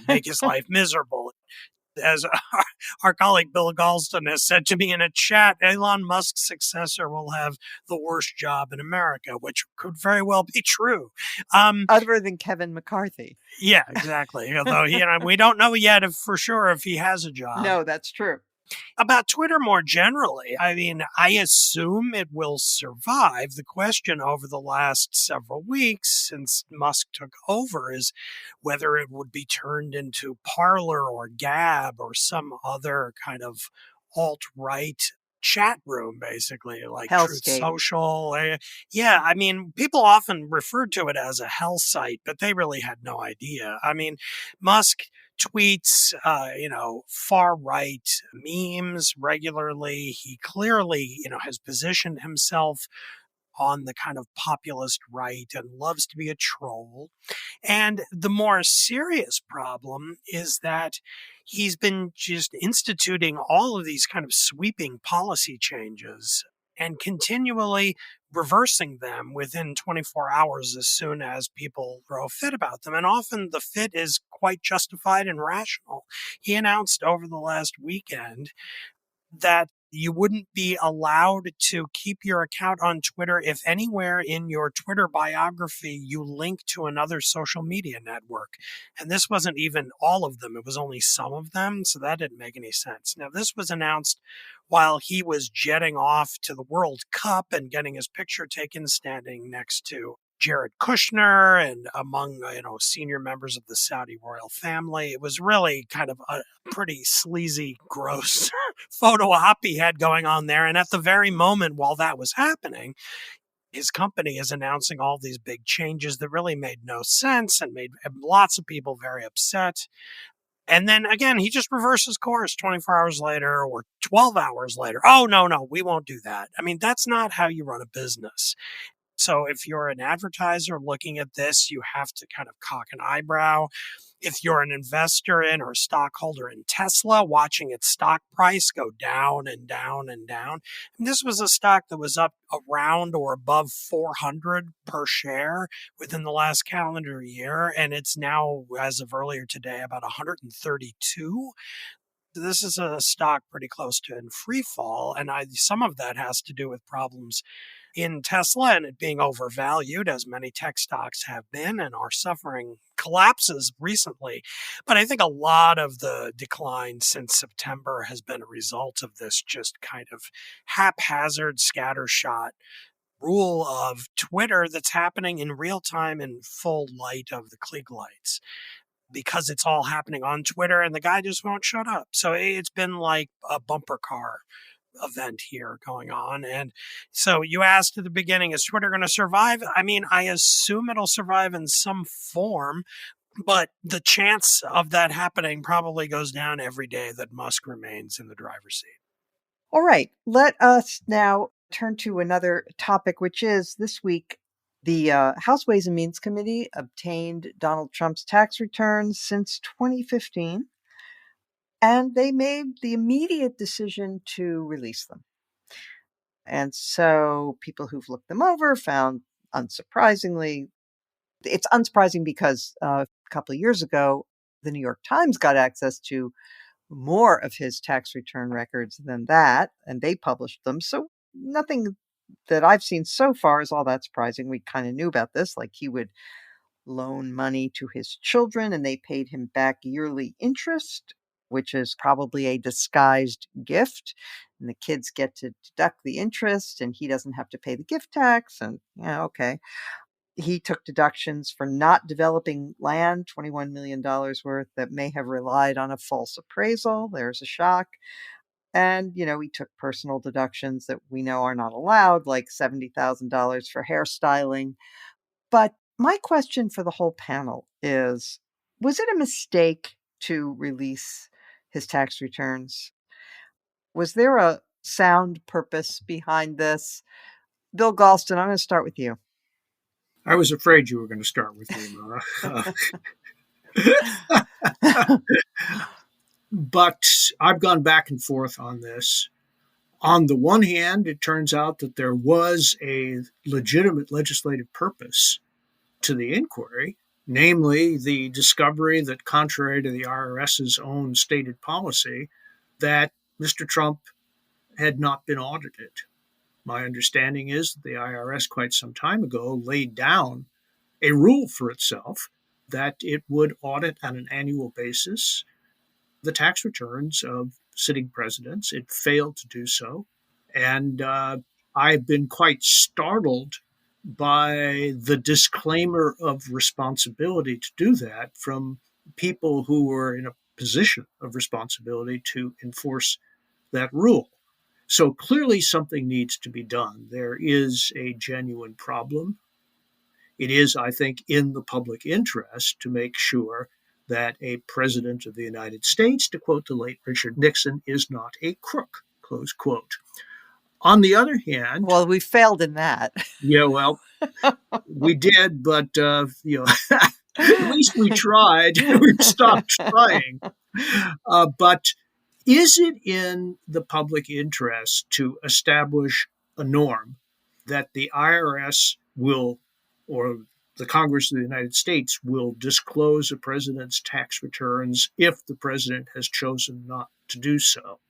make his life miserable. As our colleague Bill Galston has said to me in a chat, Elon Musk's successor will have the worst job in America, which could very well be true. Other than Kevin McCarthy. Yeah, exactly. Although we don't know yet for sure if he has a job. No, that's true. About Twitter more generally, I mean, I assume it will survive. The question over the last several weeks since Musk took over is whether it would be turned into Parler or Gab or some other kind of alt-right chat room, basically, like Truth Social. Yeah, I mean, people often referred to it as a hell site, but they really had no idea. I mean, Musk tweets, far right memes regularly. He clearly, has positioned himself on the kind of populist right and loves to be a troll. And the more serious problem is that he's been just instituting all of these kind of sweeping policy changes and continually reversing them within 24 hours as soon as people throw a fit about them. And often the fit is quite justified and rational. He announced over the last weekend that you wouldn't be allowed to keep your account on Twitter if anywhere in your Twitter biography you link to another social media network. And this wasn't even all of them. It was only some of them. So that didn't make any sense. Now, this was announced while he was jetting off to the World Cup and getting his picture taken standing next to Jared Kushner and among, senior members of the Saudi royal family. It was really kind of a pretty sleazy, gross photo op he had going on there. And at the very moment while that was happening, his company is announcing all these big changes that really made no sense and made lots of people very upset. And then again, he just reverses course 24 hours later or 12 hours later. Oh, no, we won't do that. I mean, that's not how you run a business. So if you're an advertiser looking at this, you have to kind of cock an eyebrow. If you're an investor in or stockholder in Tesla, watching its stock price go down and down and down. And this was a stock that was up around or above 400 per share within the last calendar year. And it's now, as of earlier today, about 132. This is a stock pretty close to in free fall. And some of that has to do with problems in Tesla and it being overvalued, as many tech stocks have been and are suffering collapses recently. But I think a lot of the decline since September has been a result of this just kind of haphazard, scattershot rule of Twitter that's happening in real time in full light of the Klieg lights, because it's all happening on Twitter and the guy just won't shut up. So it's been like a bumper car event here going on. And so you asked at the beginning, is Twitter going to survive? I mean, I assume it'll survive in some form, but the chance of that happening probably goes down every day that Musk remains in the driver's seat. All right, let us now turn to another topic, which is this week, the House Ways and Means Committee obtained Donald Trump's tax returns since 2015. And they made the immediate decision to release them. And so people who've looked them over found, unsurprisingly, it's unsurprising because a couple of years ago, the New York Times got access to more of his tax return records than that, and they published them. So nothing that I've seen so far is all that surprising. We kind of knew about this, like he would loan money to his children and they paid him back yearly interest, which is probably a disguised gift. And the kids get to deduct the interest and he doesn't have to pay the gift tax. And yeah, okay. He took deductions for not developing land, $21 million worth, that may have relied on a false appraisal. There's a shock. And, he took personal deductions that we know are not allowed, like $70,000 for hairstyling. But my question for the whole panel is, was it a mistake to release his tax returns? Was there a sound purpose behind this? Bill Galston, I'm going to start with you. I was afraid you were going to start with me, Mona. But I've gone back and forth on this. On the one hand, it turns out that there was a legitimate legislative purpose to the inquiry, namely the discovery that, contrary to the IRS's own stated policy, that Mr. Trump had not been audited. My understanding is that the IRS quite some time ago laid down a rule for itself that it would audit on an annual basis the tax returns of sitting presidents. It failed to do so. And I've been quite startled by the disclaimer of responsibility to do that from people who were in a position of responsibility to enforce that rule. So clearly something needs to be done. There is a genuine problem. It is, I think, in the public interest to make sure that a president of the United States, to quote the late Richard Nixon, is not a crook, close quote. On the other hand, Well, we failed in that. yeah, well, we did, but at least we tried. We've stopped trying. But is it in the public interest to establish a norm that the IRS will, or the Congress of the United States will disclose a president's tax returns if the president has chosen not to do so?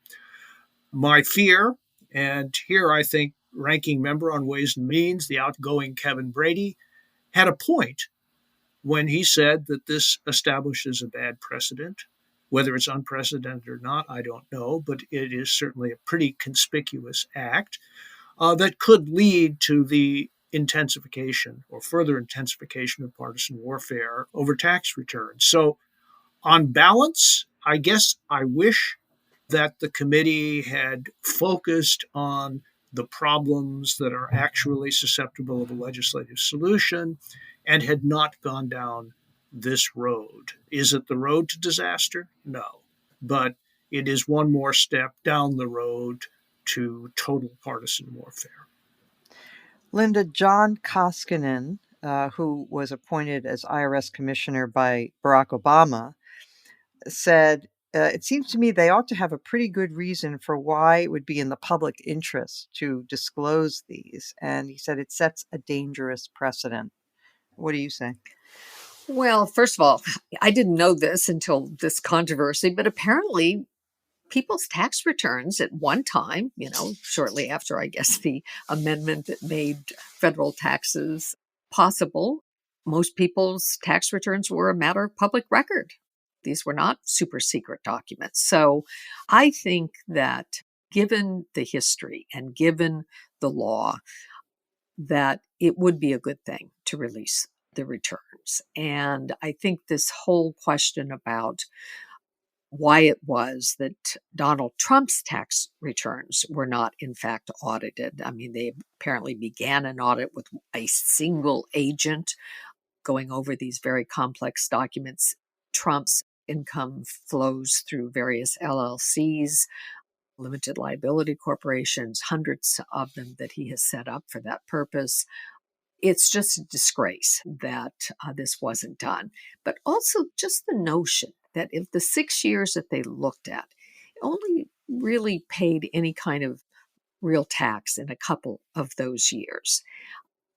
My fear, and here I think ranking member on Ways and Means, the outgoing Kevin Brady, had a point when he said that this establishes a bad precedent. Whether it's unprecedented or not, I don't know, but it is certainly a pretty conspicuous act that could lead to the intensification or further intensification of partisan warfare over tax returns. So, on balance, I guess I wish that the committee had focused on the problems that are actually susceptible of a legislative solution and had not gone down this road. Is it the road to disaster? No. But it is one more step down the road to total partisan warfare. Linda, John Koskinen, who was appointed as IRS commissioner by Barack Obama, said, it seems to me they ought to have a pretty good reason for why it would be in the public interest to disclose these. And he said it sets a dangerous precedent. What do you say? Well, first of all, I didn't know this until this controversy, but apparently people's tax returns at one time, shortly after, I guess, the amendment that made federal taxes possible, most people's tax returns were a matter of public record. These were not super secret documents. So I think that given the history and given the law, that it would be a good thing to release the returns. And I think this whole question about why it was that Donald Trump's tax returns were not, in fact, audited. I mean, they apparently began an audit with a single agent going over these very complex documents. Trump's income flows through various LLCs, limited liability corporations, hundreds of them that he has set up for that purpose. It's just a disgrace that this wasn't done. But also just the notion that if the 6 years that they looked at only really paid any kind of real tax in a couple of those years.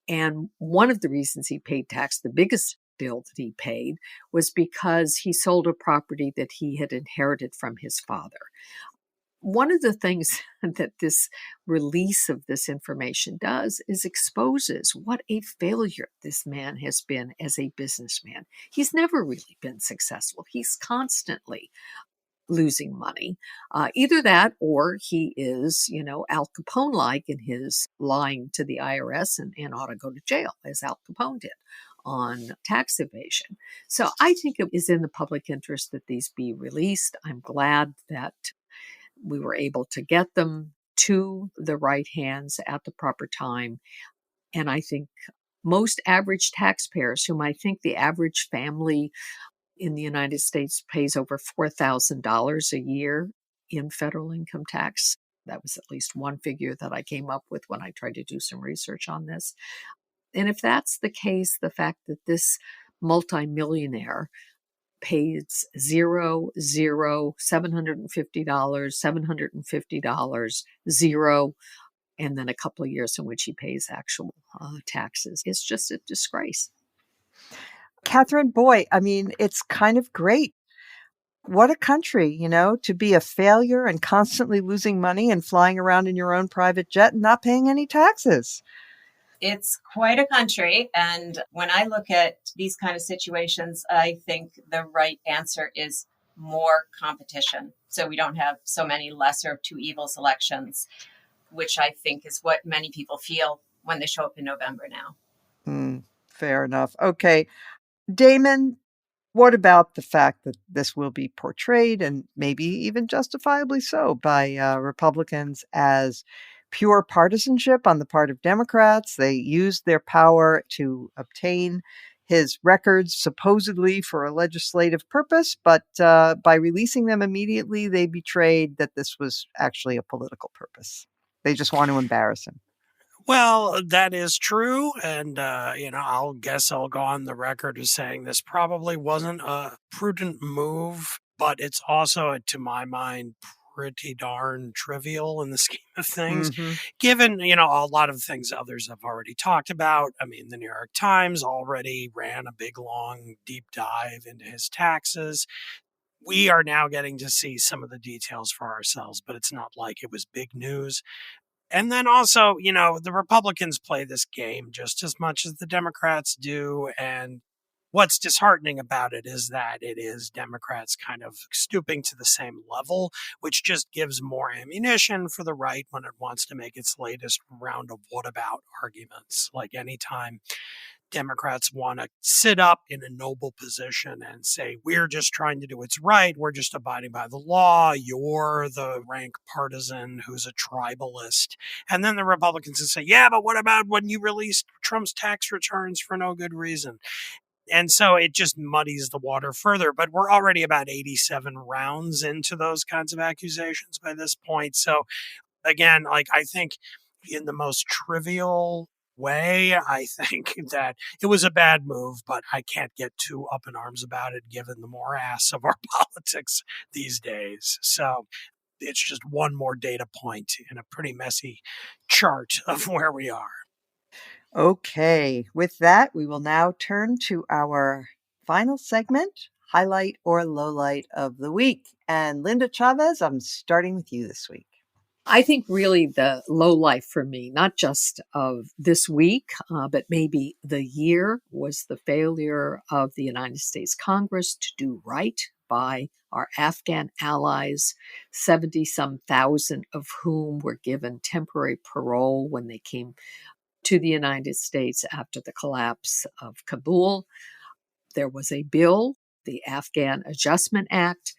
And one of the reasons he paid tax, the biggest bill that he paid, was because he sold a property that he had inherited from his father. One of the things that this release of this information does is exposes what a failure this man has been as a businessman. He's never really been successful. He's constantly losing money. Either that or he is, Al Capone-like in his lying to the IRS and ought to go to jail, as Al Capone did on tax evasion. So I think it is in the public interest that these be released. I'm glad that we were able to get them to the right hands at the proper time. And I think most average taxpayers, whom I think the average family in the United States pays over $4,000 a year in federal income tax. That was at least one figure that I came up with when I tried to do some research on this. And if that's the case, the fact that this multimillionaire pays $0, $750, $750, $0, and then a couple of years in which he pays actual taxes, it's just a disgrace. Catherine, boy, I mean, it's kind of great. What a country, to be a failure and constantly losing money and flying around in your own private jet and not paying any taxes. It's quite a country. And when I look at these kind of situations, I think the right answer is more competition. So we don't have so many lesser of two evils elections, which I think is what many people feel when they show up in November now. Fair enough. Okay. Damon, what about the fact that this will be portrayed, and maybe even justifiably so, by Republicans as pure partisanship on the part of Democrats? They used their power to obtain his records supposedly for a legislative purpose, but by releasing them immediately, they betrayed that this was actually a political purpose. They just want to embarrass him. Well, that is true. And, I'll go on the record as saying this probably wasn't a prudent move, but it's also, to my mind, pretty darn trivial in the scheme of things, given, a lot of things others have already talked about. I mean, the New York Times already ran a big, long, deep dive into his taxes. We are now getting to see some of the details for ourselves, but it's not like it was big news. And then also, the Republicans play this game just as much as the Democrats do. And what's disheartening about it is that it is Democrats kind of stooping to the same level, which just gives more ammunition for the right when it wants to make its latest round of whatabout arguments. Like anytime Democrats want to sit up in a noble position and say, we're just trying to do what's right. We're just abiding by the law. You're the rank partisan who's a tribalist. And then the Republicans will say, yeah, but what about when you released Trump's tax returns for no good reason? And so it just muddies the water further. But we're already about 87 rounds into those kinds of accusations by this point. So again, I think in the most trivial way, I think that it was a bad move, but I can't get too up in arms about it given the morass of our politics these days. So it's just one more data point in a pretty messy chart of where we are. Okay, with that, we will now turn to our final segment, highlight or lowlight of the week. And Linda Chavez, I'm starting with you this week. I think really the low life for me, not just of this week, but maybe the year, was the failure of the United States Congress to do right by our Afghan allies, 70-some thousand of whom were given temporary parole when they came to the United States after the collapse of Kabul. There was a bill, the Afghan Adjustment Act.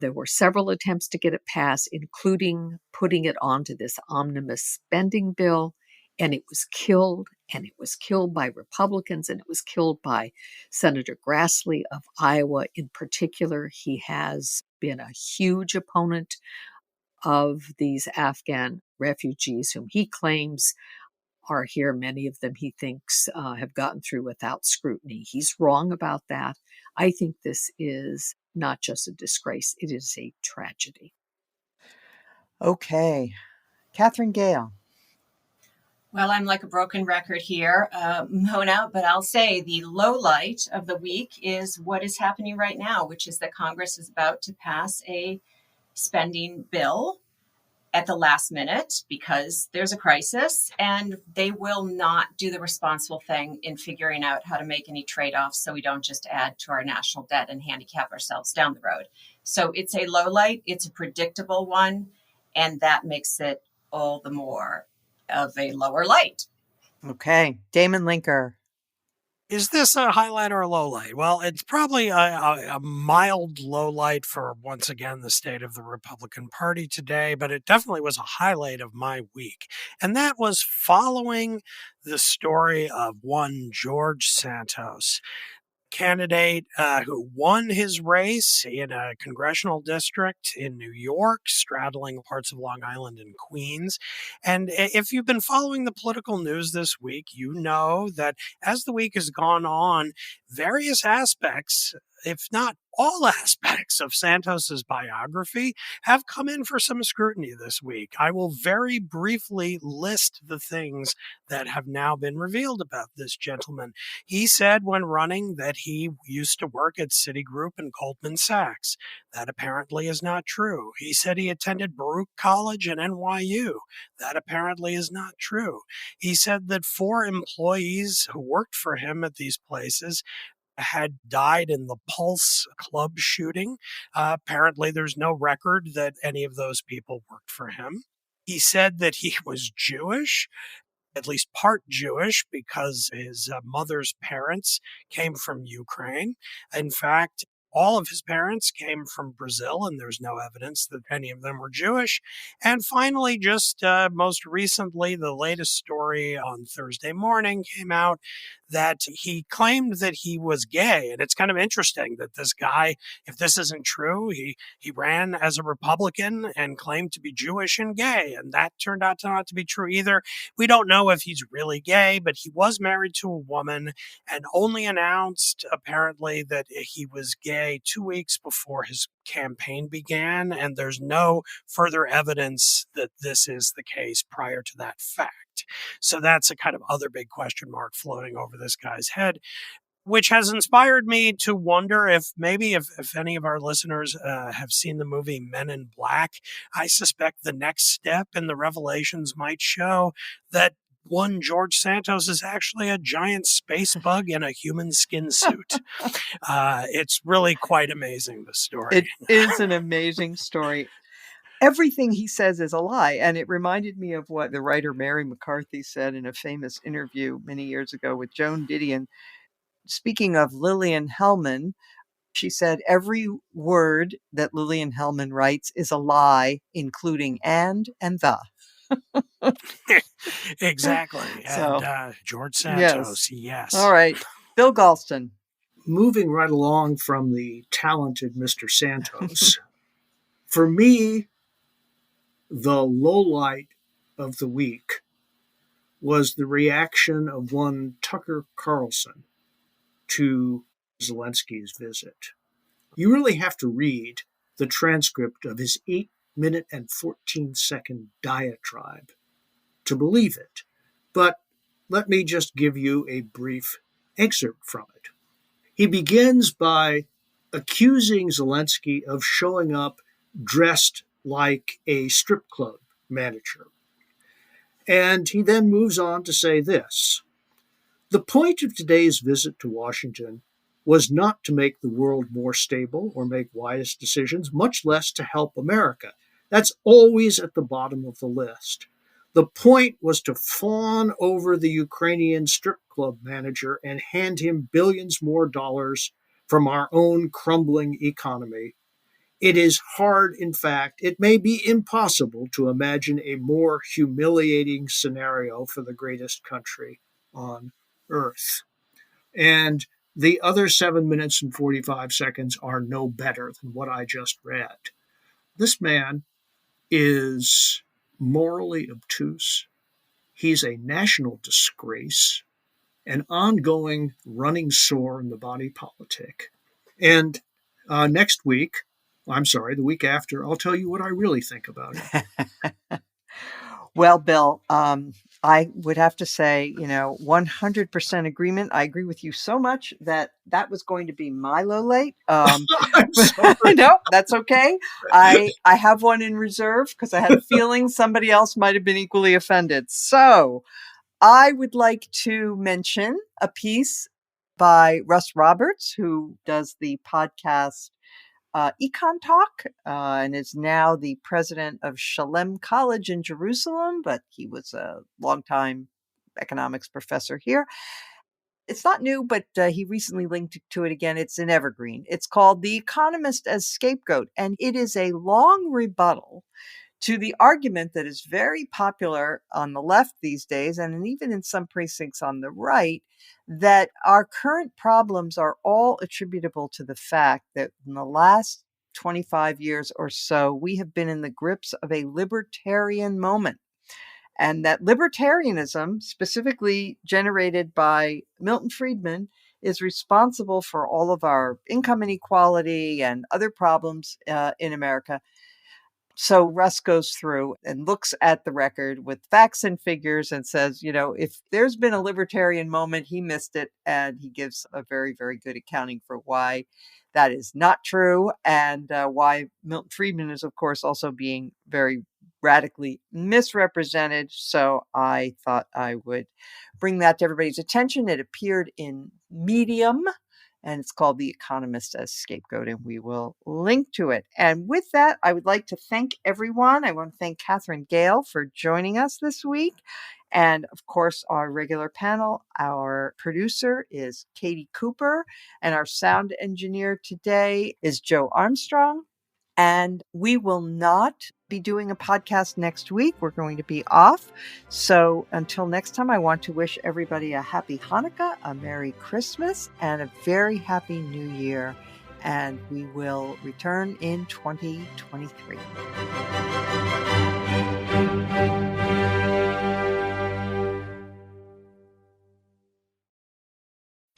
There were several attempts to get it passed, including putting it onto this omnibus spending bill, and it was killed, and it was killed by Republicans, and it was killed by Senator Grassley of Iowa in particular. He has been a huge opponent of these Afghan refugees whom he claims are here. Many of them he thinks have gotten through without scrutiny. He's wrong about that. I think this is not just a disgrace, it is a tragedy. Okay. Katherine Gehl. Well, I'm like a broken record here, Mona, but I'll say the low light of the week is what is happening right now, which is that Congress is about to pass a spending bill at the last minute because there's a crisis, and they will not do the responsible thing in figuring out how to make any trade-offs so we don't just add to our national debt and handicap ourselves down the road. So it's a low light, it's a predictable one, and that makes it all the more of a lower light. Okay. Damon Linker. Is this a highlight or a low light? Well, it's probably a mild low light for, once again, the state of the Republican Party today, but it definitely was a highlight of my week. And that was following the story of one George Santos, candidate who won his race in a congressional district in New York, straddling parts of Long Island and Queens. And if you've been following the political news this week, you know that as the week has gone on, various aspects if not all aspects of Santos's biography have come in for some scrutiny this week. I will very briefly list the things that have now been revealed about this gentleman. He said when running that he used to work at Citigroup and Goldman Sachs. That apparently is not true. He said he attended Baruch College and NYU. That apparently is not true. He said that 4 employees who worked for him at these places had died in the Pulse club shooting. Apparently, there's no record that any of those people worked for him. He said that he was Jewish, at least part Jewish, because his mother's parents came from Ukraine. In fact, all of his parents came from Brazil, and there's no evidence that any of them were Jewish. And finally, just most recently, the latest story on Thursday morning came out that he claimed that he was gay. And it's kind of interesting that this guy, if this isn't true, he ran as a Republican and claimed to be Jewish and gay. And that turned out to not to be true either. We don't know if he's really gay, but he was married to a woman and only announced apparently that he was gay 2 weeks before his campaign began. And there's no further evidence that this is the case prior to that fact. So that's a kind of other big question mark floating over this guy's head, which has inspired me to wonder if maybe if any of our listeners have seen the movie Men in Black. I suspect the next step in the revelations might show that one George Santos is actually a giant space bug in a human skin suit. It's really quite amazing, the story. It is an amazing story. Everything he says is a lie. And it reminded me of what the writer Mary McCarthy said in a famous interview many years ago with Joan Didion. Speaking of Lillian Hellman, she said every word that Lillian Hellman writes is a lie, including and the. Exactly. So, And George Santos, yes. All right. Bill Galston. Moving right along from the talented Mr. Santos, for me, the lowlight of the week was the reaction of one Tucker Carlson to Zelensky's visit. You really have to read the transcript of his 8-minute and 14-second diatribe to believe it. But let me just give you a brief excerpt from it. He begins by accusing Zelensky of showing up dressed like a strip club manager. And he then moves on to say this: the point of today's visit to Washington was not to make the world more stable or make wise decisions, much less to help America. That's always at the bottom of the list. The point was to fawn over the Ukrainian strip club manager and hand him billions more dollars from our own crumbling economy. It is hard, in fact, it may be impossible to imagine a more humiliating scenario for the greatest country on earth. And the other 7 minutes and 45 seconds are no better than what I just read. This man is morally obtuse. He's a national disgrace, an ongoing running sore in the body politic. And the week after, I'll tell you what I really think about it. Well, Bill, I would have to say, 100% agreement. I agree with you so much that was going to be my low late. I'm sorry. No, that's okay. I have one in reserve because I had a feeling somebody else might have been equally offended. So I would like to mention a piece by Russ Roberts, who does the podcast Econ Talk, and is now the president of Shalem College in Jerusalem, but he was a longtime economics professor here. It's not new, but he recently linked to it again. It's an evergreen. It's called The Economist as Scapegoat, and it is a long rebuttal to the argument that is very popular on the left these days, and even in some precincts on the right, that our current problems are all attributable to the fact that in the last 25 years or so, we have been in the grips of a libertarian moment. And that libertarianism, specifically generated by Milton Friedman, is responsible for all of our income inequality and other problems in America. So Russ goes through and looks at the record with facts and figures and says, if there's been a libertarian moment, he missed it. And he gives a very, very good accounting for why that is not true, and why Milton Friedman is, of course, also being very radically misrepresented. So I thought I would bring that to everybody's attention. It appeared in Medium, and it's called The Economist as Scapegoat, and we will link to it. And with that, I would like to thank everyone. I want to thank Katherine Gehl for joining us this week. And of course, our regular panel, our producer is Katie Cooper, and our sound engineer today is Joe Armstrong. And we will not be doing a podcast next week. We're going to be off. So until next time, I want to wish everybody a happy Hanukkah, a Merry Christmas, and a very happy New Year. And we will return in 2023.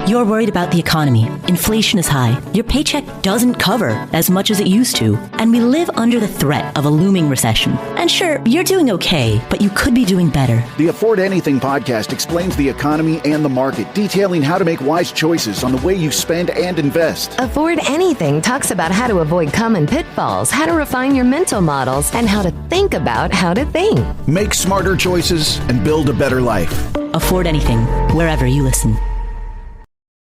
You're worried about the economy. Inflation is high. Your paycheck doesn't cover as much as it used to. And we live under the threat of a looming recession. And sure, you're doing okay, but you could be doing better. The Afford Anything podcast explains the economy and the market, detailing how to make wise choices on the way you spend and invest. Afford Anything talks about how to avoid common pitfalls, how to refine your mental models, and how to think about how to think. Make smarter choices and build a better life. Afford Anything, wherever you listen.